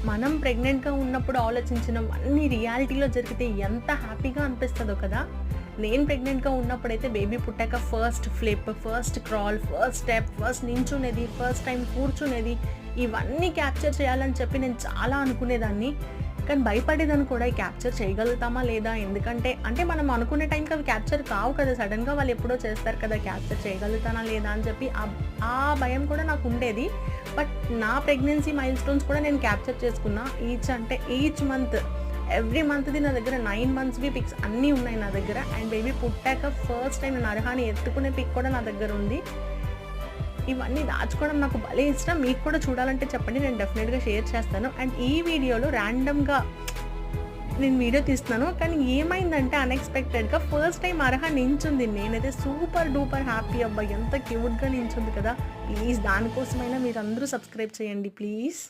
మనం ప్రెగ్నెంట్‌గా ఉన్నప్పుడు ఆలోచించినవన్నీ రియాలిటీలో జరిగితే ఎంత హ్యాపీగా అనిపిస్తదో కదా! నేను ప్రెగ్నెంట్‌గా ఉన్నప్పుడైతే బేబీ పుట్టాక first flip, first crawl, first step, first నించునేది, ఫస్ట్ టైం కూర్చునేది, ఇవన్నీ క్యాప్చర్ చేయాలని చెప్పి నేను చాలా అనుకునేదాన్ని. కానీ భయపడేదాన్ని కూడా ఈ క్యాప్చర్ చేయగలుగుతామా లేదా? ఎందుకంటే అంటే మనం అనుకునే టైంకి అవి క్యాప్చర్ కావు కదా! సడెన్‌గా వాళ్ళు ఎప్పుడో చేస్తారు కదా! క్యాప్చర్ చేయగలుగుతానా లేదా అని చెప్పి ఆ భయం కూడా నాకుండేది. బట్ నా ప్రెగ్నెన్సీ మైల్‌స్టోన్స్ కూడా నేను క్యాప్చర్ చేసుకున్నా. ఈచ్ మంత్ ఎవ్రీ మంత్‌ది నా దగ్గర 9 మంత్స్‌వి పిక్స్ అన్నీ ఉన్నాయి నా దగ్గర. అండ్ బేబీ పుట్టాక ఫస్ట్ టైం నేను అర్హాని ఎత్తుకునే పిక్ కూడా నా దగ్గర ఉంది. ఇవన్నీ దాచుకోవడం నాకు భలే ఇష్టం. మీకు కూడా చూడాలంటే చెప్పండి, నేను డెఫినెట్‌గా షేర్ చేస్తాను. అండ్ ఈ వీడియోలో ర్యాండమ్‌గా నేను వీడియో తీస్తున్నాను. కానీ ఏమైందంటే అన్‌ఎక్స్‌పెక్టెడ్‌గా ఫస్ట్ టైం అర్హ నించుంది. నేనైతే సూపర్ డూపర్ హ్యాపీ. అబ్బా! ఎంత క్యూట్‌గా నించుంది కదా! ప్లీజ్ దానికోసమైనా మీరందరూ సబ్స్క్రైబ్ చేయండి ప్లీజ్.